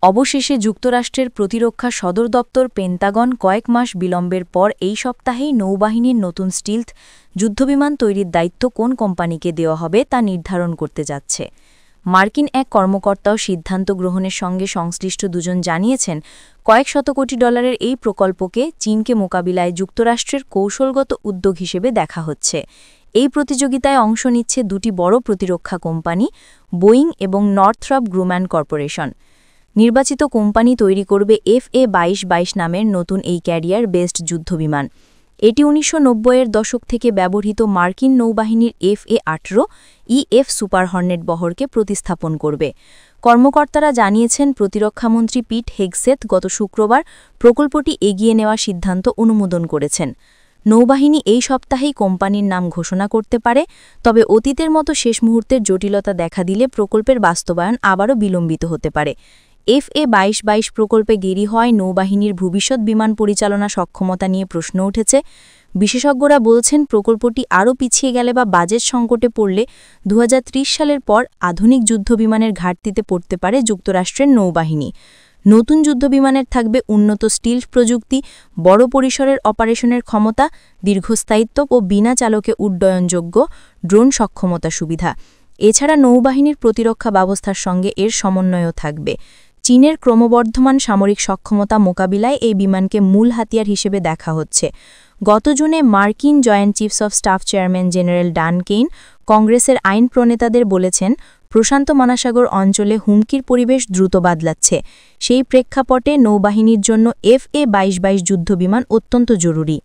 অবশেষে যুক্তরাষ্ট্রের প্রতিরক্ষা সদর দপ্তর পেন্টাগন কয়েক মাস বিলম্বের পর এই সপ্তাহেই নৌবাহিনীর নতুন স্টিলথ যুদ্ধবিমান তৈরির দায়িত্ব কোন কোম্পানিকে দেওয়া হবে তা নির্ধারণ করতে যাচ্ছে। মার্কিন এক কর্মকর্তাও সিদ্ধান্ত গ্রহণের সঙ্গে সংশ্লিষ্ট দুজন জানিয়েছেন, কয়েক শত কোটি ডলারের এই প্রকল্পকে চীনকে মোকাবিলায় যুক্তরাষ্ট্রের কৌশলগত উদ্যোগ হিসেবে দেখা হচ্ছে। এই প্রতিযোগিতায় অংশ নিচ্ছে দুটি বড় প্রতিরক্ষা কোম্পানি, বোয়িং এবং নর্থ্রপ গ্রুম্যান কর্পোরেশন। নির্বাচিত কোম্পানি তৈরি করবে FA-22 নামের নতুন এই ক্যারিয়ার বেসড যুদ্ধবিমান। এটি ১৯৯০-এর দশক থেকে ব্যবহৃত মার্কিন নৌবাহিনীর FA-18 EF সুপার হর্নেট বহরকে প্রতিস্থাপন করবে। কর্মকর্তারা জানিয়েছেন, প্রতিরক্ষামন্ত্রী পিট হেগসেথ গত শুক্রবার প্রকল্পটি এগিয়ে নেওয়ার সিদ্ধান্ত অনুমোদন করেছেন। নৌবাহিনী এই সপ্তাহেই কোম্পানির নাম ঘোষণা করতে পারে, তবে অতীতের মতো শেষ মুহূর্তের জটিলতা দেখা দিলে প্রকল্পের বাস্তবায়ন আবারও বিলম্বিত হতে পারে। FA-22 প্রকল্পে দেরি হয় নৌবাহিনীর ভবিষ্যৎ বিমান পরিচালনা সক্ষমতা নিয়ে প্রশ্ন উঠেছে। বিশেষজ্ঞরা বলছেন, প্রকল্পটি আরও পিছিয়ে গেলে বা বাজেট সংকটে পড়লে ২০৩০ সালের পর আধুনিক যুদ্ধবিমানের ঘাটতিতে পড়তে পারে যুক্তরাষ্ট্রের নৌবাহিনী। নতুন যুদ্ধবিমানের থাকবে উন্নত স্টিল প্রযুক্তি, বড় পরিসরের অপারেশনের ক্ষমতা, দীর্ঘস্থায়িত্ব ও বিনা চালকে উড্ডয়নযোগ্য ড্রোন সক্ষমতা সুবিধা। এছাড়া নৌবাহিনীর প্রতিরক্ষা ব্যবস্থার সঙ্গে এর সমন্বয়ও থাকবে। চীনের ক্রমবর্ধমান সামরিক সক্ষমতা মোকাবিলায় এই বিমানকে মূল হাতিয়ার হিসেবে দেখা হচ্ছে। গত জুনে মার্কিন joint chiefs of staff chairman general done Kane কংগ্রেসের আইন প্রণেতাদের বলেছেন, প্রশান্ত মহাসাগর অঞ্চলে হুমকির পরিবেশ দ্রুত বদলাচ্ছে। সেই প্রেক্ষাপটে নৌবাহিনীর জন্য FA-22 যুদ্ধবিমান অত্যন্ত জরুরি।